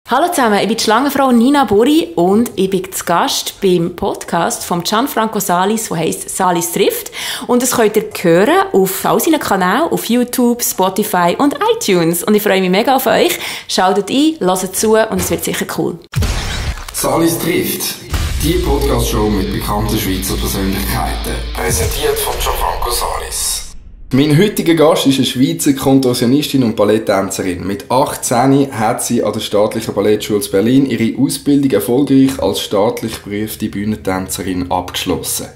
Hallo zusammen, ich bin die Schlangenfrau Nina Buri und ich bin zu Gast beim Podcast von Gianfranco Salis, der heisst «Salis trifft». Und das könnt ihr hören auf all seinen Kanälen, auf YouTube, Spotify und iTunes. Und ich freue mich mega auf euch. Schaut ein, hört zu und es wird sicher cool. «Salis trifft», die Podcast-Show mit bekannten Schweizer Persönlichkeiten. Präsentiert von Gianfranco Salis. Mein heutiger Gast ist eine Schweizer Kontorsionistin und Balletttänzerin. Mit 18 hat sie an der Staatlichen Ballettschule Berlin ihre Ausbildung erfolgreich als staatlich geprüfte Bühnentänzerin abgeschlossen.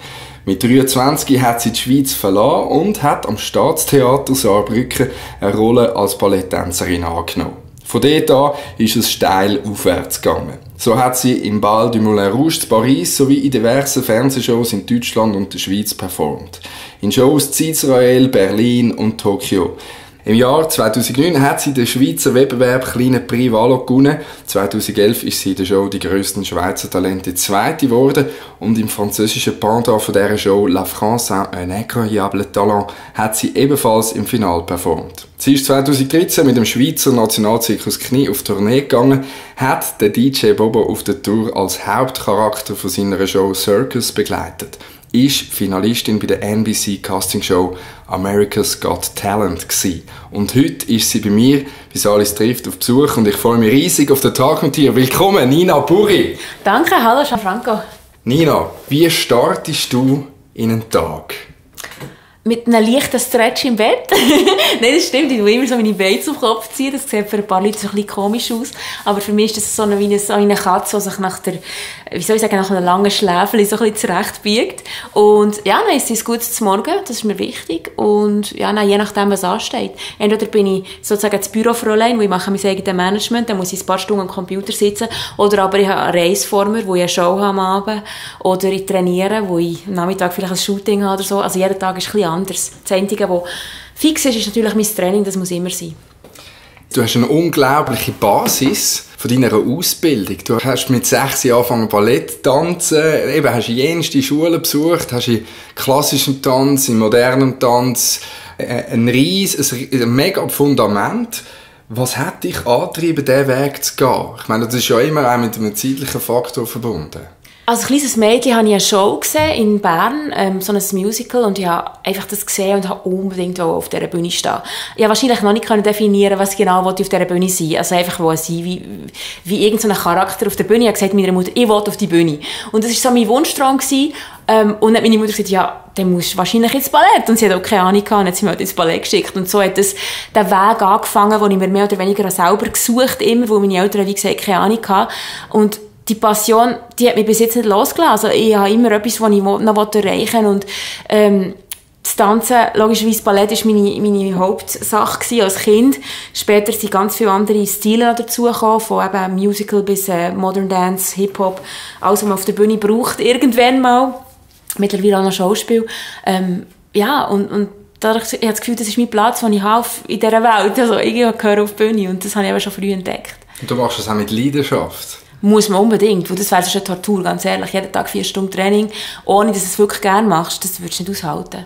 Mit 23 hat sie die Schweiz verlassen und hat am Staatstheater Saarbrücken eine Rolle als Balletttänzerin angenommen. Von dort an ist es steil aufwärts gegangen. So hat sie im Bal du Moulin Rouge in Paris sowie in diversen Fernsehshows in Deutschland und der Schweiz performt. In Shows in Israel, Berlin und Tokio. Im Jahr 2009 hat sie den Schweizer Wettbewerb Kleine Prix Valo gewonnen. 2011 ist sie in der Show «Die grössten Schweizer Talente» Zweite geworden und im französischen Pendant von dieser Show «La France a un incroyable talent» hat sie ebenfalls im Finale performt. Sie ist 2013 mit dem Schweizer Nationalzirkus Knie auf Tournee gegangen, hat den DJ Bobo auf der Tour als Hauptcharakter von seiner Show «Circus» begleitet. Ist Finalistin bei der NBC Casting Show America's Got Talent gewesen. Und heute ist sie bei mir bei «Salis trifft» auf Besuch und ich freue mich riesig auf den Tag mit dir. Willkommen, Nina Buri. Danke, hallo Gianfranco. Nina, wie startest du in einen Tag? Mit einem leichten Stretch im Bett. Nein, das stimmt. Ich tue immer so meine Beine auf den Kopf ziehen. Das sieht für ein paar Leute so ein bisschen komisch aus. Aber für mich ist das so eine Katze, die sich nach einem langen Schläfchen so ein bisschen zurechtbiegt. Und ja, dann ist es gut zum Morgen. Das ist mir wichtig. Und ja, dann, je nachdem, was ansteht. Entweder bin ich sozusagen das Bürofräulein, wo ich mache mein eigenes Management, dann muss ich ein paar Stunden am Computer sitzen. Oder aber ich habe eine Reise vor mir, wo ich eine Show habe am Abend. Oder ich trainiere, wo ich am Nachmittag vielleicht ein Shooting habe oder so. Also jeder Tag ist ein bisschen anders. Das Einzige, was fix ist, ist natürlich mein Training, das muss immer sein. Du hast eine unglaubliche Basis von deiner Ausbildung. Du hast mit 6 Jahren angefangen Ballett tanzen, eben hast jenste Schulen besucht, hast in klassischem Tanz, in modernem Tanz ein mega Fundament. Was hat dich angetrieben, diesen Weg zu gehen? Ich meine, das ist ja immer auch mit einem zeitlichen Faktor verbunden. Als kleines Mädchen habe ich eine Show gesehen in Bern, so ein Musical, und ich habe einfach das gesehen und habe unbedingt auf dieser Bühne stehen. Ich konnte wahrscheinlich noch nicht definieren, was genau ich auf dieser Bühne sein. Also einfach sein, wie irgendein Charakter auf der Bühne. Ich habe gesagt meiner Mutter, ich will auf die Bühne. Und das war so mein Wunschtraum gewesen. Und dann hat meine Mutter gesagt, ja, dann musst du wahrscheinlich ins Ballett. Und sie hat auch keine Ahnung gehabt, und hat sie mich halt ins Ballett geschickt. Und so hat der Weg angefangen, den ich mir mehr oder weniger selber gesucht immer, wo meine Eltern, wie gesagt, keine Ahnung hatten. Und die Passion, die hat mich bis jetzt nicht losgelassen. Also ich habe immer etwas, was ich noch erreichen will. Und das Tanzen, logischerweise Ballett, war meine Hauptsache als Kind. Später sind ganz viele andere Stile dazugekommen, von eben Musical bis Modern Dance, Hip-Hop, alles, was man auf der Bühne braucht, irgendwann mal. Mittlerweile auch noch Schauspiel. Ja, und dadurch, ich habe das Gefühl, das ist mein Platz, den ich habe in dieser Welt. Also ich gehöre auf die Bühne und das habe ich aber schon früh entdeckt. Und du machst das auch mit Leidenschaft? Muss man unbedingt, weil das wäre eine Tortur, ganz ehrlich. Jeden Tag 4 Stunden Training, ohne dass du es wirklich gerne machst, das würdest du nicht aushalten.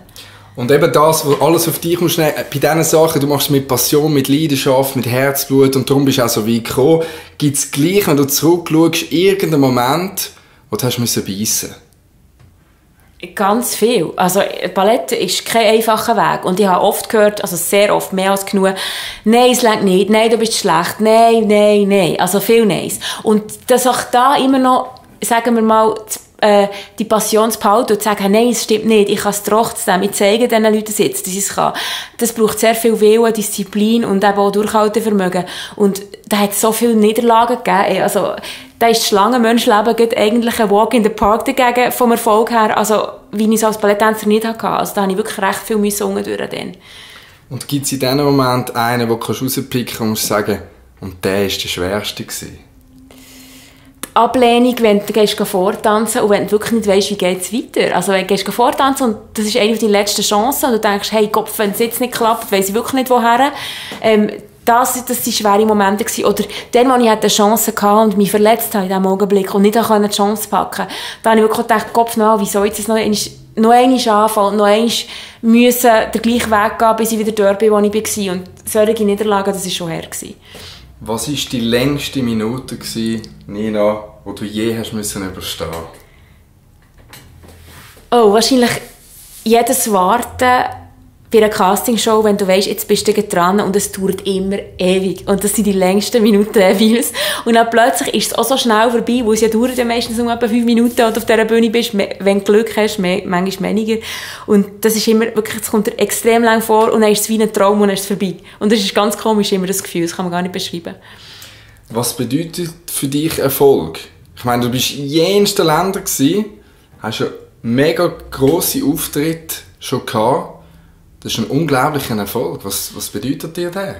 Und eben das, was alles auf dich muss, bei diesen Sachen, du machst es mit Passion, mit Leidenschaft, mit Herzblut und darum bist du auch so weit gekommen, gibt es gleich, wenn du zurückschaust, irgendeinen Moment, wo du hast beißen musst? Ganz viel. Also Ballett ist kein einfacher Weg. Und ich habe oft gehört, also sehr oft, mehr als genug, nein, es reicht nicht, nein, du bist schlecht, nein. Also viel Neins. Und dass auch da immer noch, sagen wir mal, die Passion zu behalten und zu sagen, nein, es stimmt nicht, ich kann es trotzdem, ich zeige diesen Leuten jetzt, dass ich es kann. Das braucht sehr viel Willen, Disziplin und eben auch Durchhaltevermögen. Und da hat es so viele Niederlagen gegeben. Also, da ist das Schlangenmenschleben eigentlich ein Walk in the Park dagegen, vom Erfolg her, also wie ich es als Balletttänzer nicht hatte. Also da habe ich wirklich recht viel müssen. Und gibt es in diesem Moment einen, den du rauspicken kannst und sagen, und der war der schwerste gewesen? Die Ablehnung, wenn du vortanzen und wenn du wirklich nicht weißt, wie geht es weiter. Also wenn du vortanzen und das ist eine deiner letzten Chancen und du denkst, hey Kopf, wenn es jetzt nicht klappt, weiss ich wirklich nicht woher. Das waren schwere Momente gewesen. Oder dann, wo ich eine Chance hatte und mich verletzt habe in diesem Augenblick und nicht die Chance packen konnte, da habe ich wirklich gedacht, Kopf, wie soll ich jetzt noch einmal anfangen, noch einmal müssen den gleichen Weg gehen, bis ich wieder dort bin, wo ich war. Und solche Niederlagen, das war schon her gewesen. Was war die längste Minute, Nina, wo du je hast müssen überstehen? Oh, wahrscheinlich jedes Warten bei einer Castingshow, wenn du weisst, jetzt bist du dran und es dauert immer ewig. Und das sind die längsten Minuten jeweils. Und dann plötzlich ist es auch so schnell vorbei, wo es ja dauert ja meistens um etwa 5 Minuten und auf dieser Bühne bist, wenn du Glück hast, manchmal weniger. Und das ist immer wirklich, es kommt dir extrem lang vor und dann ist es wie ein Traum und dann ist es vorbei. Und das ist ganz komisch, immer das Gefühl, das kann man gar nicht beschreiben. Was bedeutet für dich Erfolg? Ich meine, du bist in jensten Ländern gewesen, hast ja mega grosse Auftritte schon gehabt. Das ist ein unglaublicher Erfolg. Was bedeutet dir das?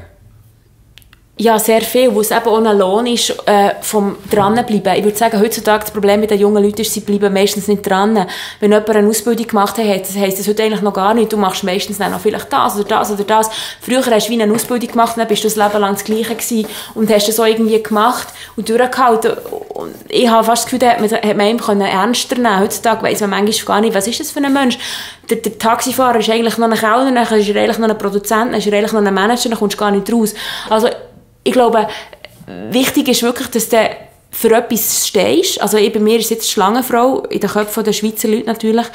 Ja, sehr viel, wo es eben auch ein Lohn ist vom Dranbleiben. Ich würde sagen, heutzutage das Problem mit den jungen Leuten ist, sie bleiben meistens nicht dran. Wenn jemand eine Ausbildung gemacht hat, heisst das heute eigentlich noch gar nicht. Du machst meistens dann noch vielleicht das oder das oder das. Früher hast du wie eine Ausbildung gemacht, dann bist du das Leben lang das Gleiche gewesen und hast das auch irgendwie gemacht und durchgehalten. Und ich habe fast das Gefühl, da hat man ihm ernster nehmen. Heutzutage weiss man manchmal gar nicht, was ist das für ein Mensch. Der Taxifahrer ist eigentlich noch ein Kellner, dann ist er eigentlich noch ein Produzent, dann ist er eigentlich noch ein Manager, dann kommst du gar nicht raus. Also, ich glaube, wichtig ist wirklich, dass du für etwas stehst. Also bei mir ist jetzt Schlangenfrau, in den Köpfen der Schweizer Leute natürlich,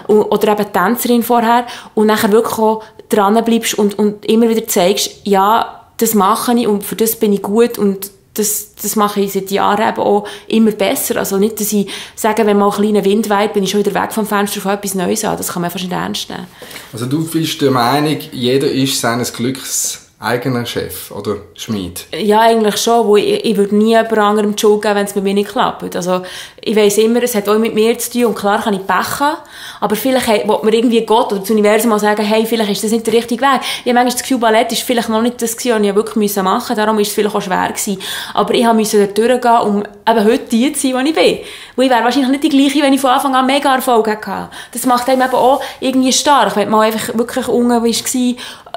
oder eben Tänzerin vorher, und nachher wirklich auch dran bleibst und immer wieder zeigst, ja, das mache ich und für das bin ich gut und das mache ich seit Jahren eben auch immer besser. Also nicht, dass ich sage, wenn mal ein kleiner Wind weht, bin ich schon wieder weg vom Fenster auf etwas Neues an. Das kann man fast nicht ernst nehmen. Also du bist der Meinung, jeder ist seines Glücks eigener Chef oder Schmied? Ja, eigentlich schon, wo ich würde nie jemand anderem die Schuld geben, wenn es bei mir nicht klappt. Also ich weiss immer, es hat auch mit mir zu tun und klar kann ich Pech haben, aber vielleicht will mir irgendwie Gott oder das Universum mal sagen, hey, vielleicht ist das nicht der richtige Weg. Ich habe manchmal das Gefühl, Ballett ist vielleicht noch nicht das gewesen, was ich wirklich machen musste, darum war es vielleicht auch schwer gewesen. Aber ich musste da durchgehen, um eben heute die zu sein, die ich bin. Weil ich wäre wahrscheinlich nicht die gleiche, wenn ich von Anfang an mega Erfolg hatte. Das macht einem eben auch irgendwie stark, wenn du mal einfach wirklich unten warst,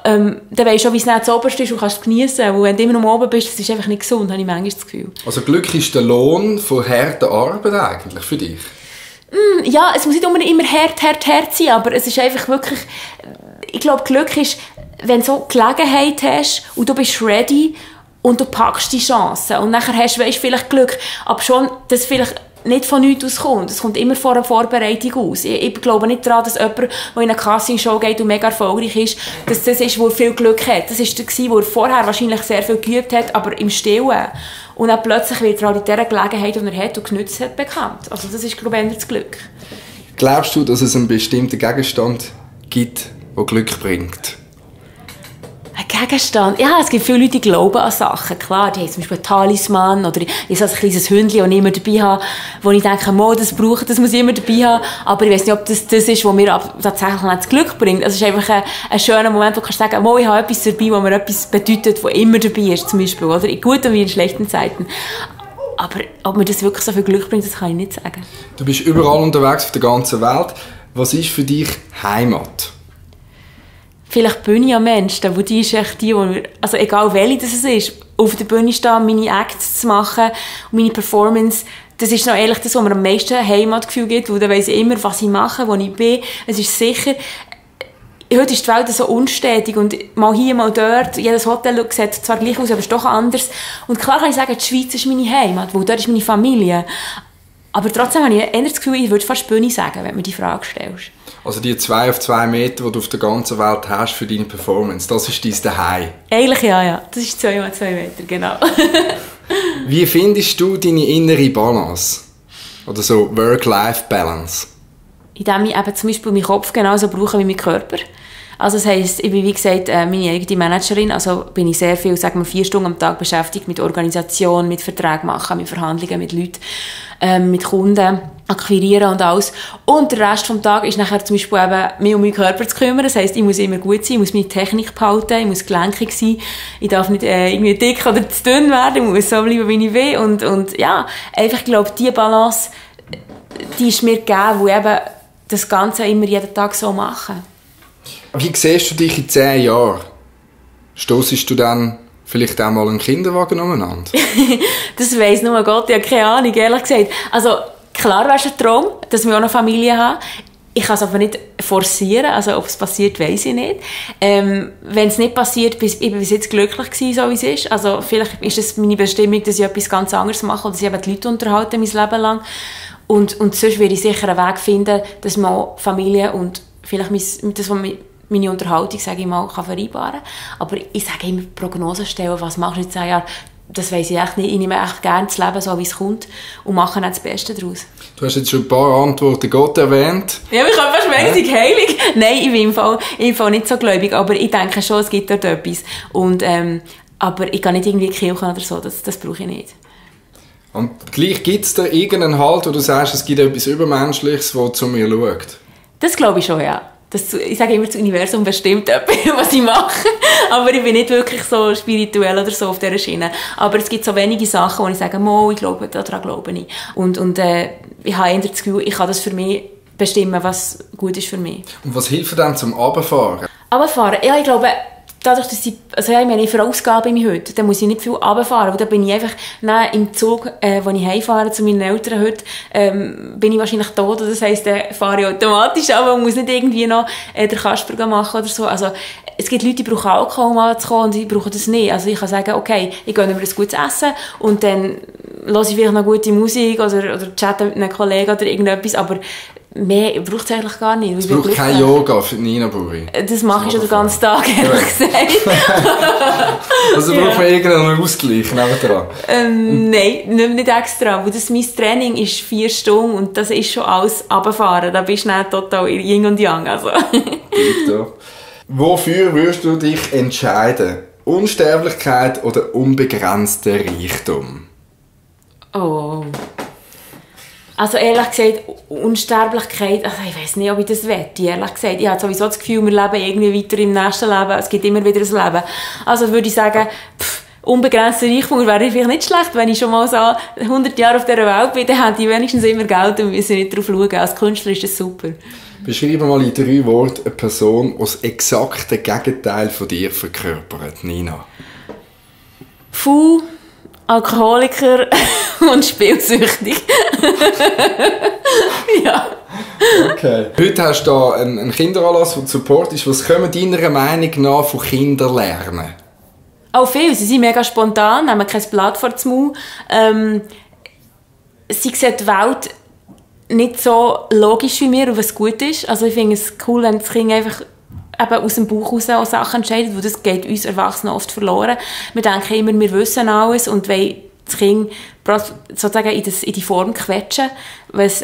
dann weisst du auch, wie es nicht das Oberste ist und kannst es geniessen. Weil wenn du immer noch oben bist, das ist einfach nicht gesund, habe ich manchmal das Gefühl. Also Glück ist der Lohn von harter Arbeit eigentlich für dich? Ja, es muss nicht unbedingt immer hart sein, aber es ist einfach wirklich, ich glaube, Glück ist, wenn du so Gelegenheit hast und du bist ready und du packst die Chance und nachher hast du vielleicht Glück, aber schon, dass vielleicht nicht von nichts aus kommt. Es kommt immer vor einer Vorbereitung aus. Ich glaube nicht daran, dass jemand, der in eine Castingshow geht und mega erfolgreich ist, dass das ist, wo er viel Glück hat. Das war der, wo er vorher wahrscheinlich sehr viel geübt hat, aber im Stillen. Und dann plötzlich wird er auch in dieser Gelegenheit, die er hat und genutzt hat, bekannt. Also das ist, glaube ich, eher das Glück. Glaubst du, dass es einen bestimmten Gegenstand gibt, der Glück bringt? Ein Gegenstand? Ja, es gibt viele Leute, die glauben an Sachen. Klar, die haben zum Beispiel einen Talisman oder ich habe ein kleines Hündchen, das ich immer dabei habe, wo ich denke, das muss ich immer dabei haben. Aber ich weiss nicht, ob das ist, was mir tatsächlich das Glück bringt. Also es ist einfach ein schöner Moment, wo du kannst sagen, ich habe etwas dabei, was mir etwas bedeutet, das immer dabei ist, zum Beispiel. Oder? In guten wie in schlechten Zeiten. Aber ob mir das wirklich so viel Glück bringt, das kann ich nicht sagen. Du bist überall unterwegs auf der ganzen Welt. Was ist für dich Heimat? Vielleicht bin ich ein Mensch, wo die ist echt die, also egal welche das ist, auf der Bühne stehen, meine Acts zu machen und meine Performance, das ist noch ehrlich das, was mir am meisten Heimatgefühl gibt, weil dann weiss ich immer, was ich mache, wo ich bin. Es ist sicher, heute ist die Welt so unstetig und mal hier, mal dort, jedes Hotel sieht zwar gleich aus, aber es ist doch anders. Und klar kann ich sagen, die Schweiz ist meine Heimat, weil dort ist meine Familie. Aber trotzdem habe ich eher das Gefühl, ich würde fast Bühne sagen, wenn du mir die Frage stellst. Also die 2 auf 2 Meter, die du auf der ganzen Welt hast für deine Performance, das ist dein Zuhause? Eigentlich ja. Das ist 2 auf 2 Meter, genau. Wie findest du deine innere Balance? Oder so Work-Life-Balance? Indem ich eben zum Beispiel meinen Kopf genauso brauche wie meinen Körper. Also das heisst, ich bin wie gesagt meine eigene Managerin, also bin ich sehr viel, sagen wir 4 Stunden am Tag beschäftigt mit Organisation, mit Verträgen machen, mit Verhandlungen mit Leuten, mit Kunden, akquirieren und alles. Und der Rest des Tages ist nachher zum Beispiel eben, mich um meinen Körper zu kümmern. Das heisst, ich muss immer gut sein, ich muss meine Technik behalten, ich muss gelenkig sein, ich darf nicht irgendwie dick oder zu dünn werden, ich muss so bleiben, wie ich will. Und ja, einfach, ich glaube, diese Balance, die ist mir gegeben, wo eben das Ganze immer jeden Tag so machen. Wie siehst du dich in 10 Jahren? Stossest du dann vielleicht auch mal einen Kinderwagen umeinander? Das weiss nur Gott, ich habe keine Ahnung, ehrlich gesagt. Also, klar wäre es ein Traum, dass wir auch eine Familie haben. Ich kann es aber nicht forcieren, also ob es passiert, weiss ich nicht. Wenn es nicht passiert, ich bin bis jetzt glücklich gewesen, so wie es ist. Also vielleicht ist es meine Bestimmung, dass ich etwas ganz anderes mache oder dass ich eben die Leute unterhalte mein Leben lang. Und sonst werde ich sicher einen Weg finden, dass man auch Familie und vielleicht das, was meine Unterhaltung, sage ich mal, kann vereinbaren. Aber ich sage immer, Prognosen stellen, was machst du in 10 Jahren? Das weiss ich echt nicht. Ich nehme echt gerne das Leben so, wie es kommt und mache dann das Beste daraus. Du hast jetzt schon ein paar Antworten Gott erwähnt. Ja, ich kann fast meinen, ich heilig. Nein, ich bin im Fall nicht so gläubig, aber ich denke schon, es gibt dort etwas. Und, aber ich gehe nicht irgendwie in die Kirche oder so, das brauche ich nicht. Und gleich gibt es da irgendeinen Halt, wo du sagst, es gibt etwas Übermenschliches, das zu mir schaut? Das glaube ich schon, ja. Ich sage immer, das Universum bestimmt etwas, was ich mache. Aber ich bin nicht wirklich so spirituell oder so auf dieser Schiene. Aber es gibt so wenige Sachen, wo ich sage, ich glaube, daran glaube ich. Und ich habe eher das Gefühl, ich kann das für mich bestimmen, was gut ist für mich. Und was hilft dann zum Runterfahren? Runterfahren? Ja, ich glaube, dadurch, dass ich eine Verausgabe mich heute, dann muss ich nicht viel runterfahren, weil dann bin ich einfach im Zug, wo ich heimfahre zu meinen Eltern heute, bin ich wahrscheinlich tot, das heisst, dann fahre ich automatisch ab und muss nicht irgendwie noch den Kasper machen oder so. Also, es gibt Leute, die brauchen Alkohol, um anzukommen, und ich brauche das nicht. Also ich kann sagen, okay, ich gehe über ein gutes Essen und dann höre ich vielleicht noch gute Musik oder chatte mit einem Kollegen oder irgendetwas, aber mehr braucht es eigentlich gar nicht. Es braucht kein Yoga für Nina Buri. Das mache ich schon den ganzen Tag, ehrlich gesagt. Also braucht man irgendeinen Ausgleich nebendran? Nein, nicht extra. Weil mein Training ist 4 Stunden und das ist schon alles runterfahren. Da bist du dann total Yin und Yang. Also. Wofür würdest du dich entscheiden? Unsterblichkeit oder unbegrenzter Reichtum? Oh. Also ehrlich gesagt, Unsterblichkeit, also ich weiss nicht, ob ich das wette, ehrlich gesagt. Ich habe sowieso das Gefühl, wir leben irgendwie weiter im nächsten Leben, es gibt immer wieder ein Leben. Also würde ich sagen, unbegrenzter Reichtum wäre vielleicht nicht schlecht, wenn ich schon mal so 100 Jahre auf dieser Welt bin, dann hätte ich wenigstens immer Geld und müssen nicht drauf schauen. Als Künstler ist das super. Beschreibe mal in 3 Worten eine Person, die das exakte Gegenteil von dir verkörpert, Nina. Faul, Alkoholiker und spielsüchtig. Ja. Okay. Heute hast du hier einen Kinderanlass, der Support ist. Was können wir deiner Meinung nach von Kindern lernen? Auch viel. Sie sind mega spontan, nehmen kein Blatt vor den Mund. Sie sehen die Welt nicht so logisch wie mir und was gut ist. Also ich finde es cool, wenn das Kind einfach eben aus dem Bauch heraus auch Sachen entscheidet, weil das geht uns Erwachsenen oft verloren. Wir denken immer, wir wissen alles und wollen das Kind sozusagen in die Form quetschen, was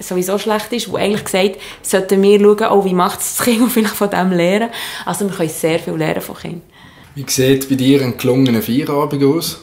sowieso schlecht ist, wo eigentlich gesagt, sollten wir schauen, wie macht es das Kind und vielleicht von dem lernen. Also wir können sehr viel lernen von Kindern. Wie sieht bei dir ein gelungener Feierabend aus?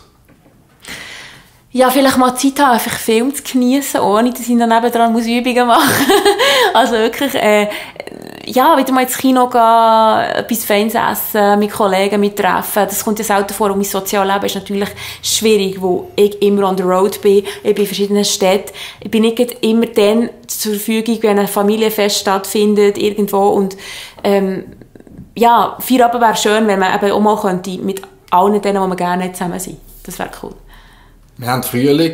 Ja, vielleicht mal Zeit haben, einfach Film zu geniessen, ohne dass ich dann nebendran Übungen machen muss. Also wirklich, wieder mal ins Kino gehen, etwas Feines essen, mit Kollegen treffen. Das kommt ja selten vor. Und mein Sozialleben ist natürlich schwierig, wo ich immer on the road bin. Ich bin in verschiedenen Städten. Ich bin nicht immer dann zur Verfügung, wenn ein Familienfest stattfindet, irgendwo. Und, Feierabend wäre schön, wenn man eben auch mal könnte, mit allen denen, die man gerne zusammen sind. Das wäre cool. Wir haben Frühling.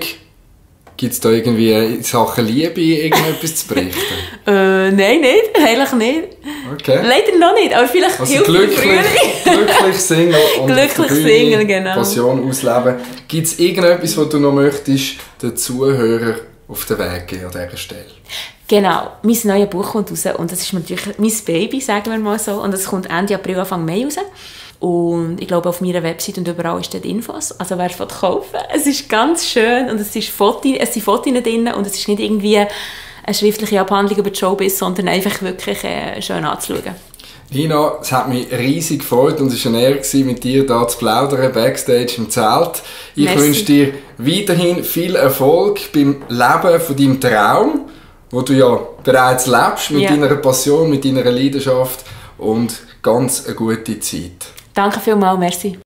Gibt es da irgendwie in Sachen Liebe irgendetwas zu berichten? Nein, nicht. Eigentlich nicht. Okay. Leider noch nicht, aber vielleicht also hilft glücklich singen und glücklich singen, genau. Passion ausleben. Gibt es irgendetwas, was du noch möchtest den Zuhörern auf den Weg geben an dieser Stelle? Genau. Mein neues Buch kommt raus und das ist natürlich mein Baby, sagen wir mal so. Und es kommt Ende April, Anfang Mai raus. Und ich glaube, auf meiner Website und überall ist dort Infos. Also wer es kaufen. Es ist ganz schön und es sind Fotos drin und es ist nicht irgendwie eine schriftliche Abhandlung über die Showbiz, sondern einfach wirklich schön anzuschauen. Nina, es hat mich riesig gefreut und es war eine Ehre, mit dir hier zu plaudern, backstage im Zelt. Ich wünsche dir weiterhin viel Erfolg beim Leben von deinem Traum, wo du ja bereits lebst, mit deiner Passion, mit deiner Leidenschaft und ganz eine gute Zeit. Danke vielmals, merci.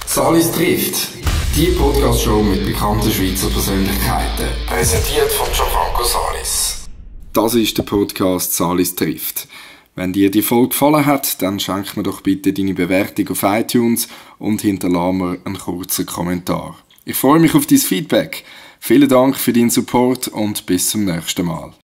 Salis trifft. Die Podcast-Show mit bekannten Schweizer Persönlichkeiten. Präsentiert von Gianfranco Salis. Das ist der Podcast Salis trifft. Wenn dir die Folge gefallen hat, dann schenk mir doch bitte deine Bewertung auf iTunes und hinterlasse mir einen kurzen Kommentar. Ich freue mich auf dein Feedback. Vielen Dank für deinen Support und bis zum nächsten Mal.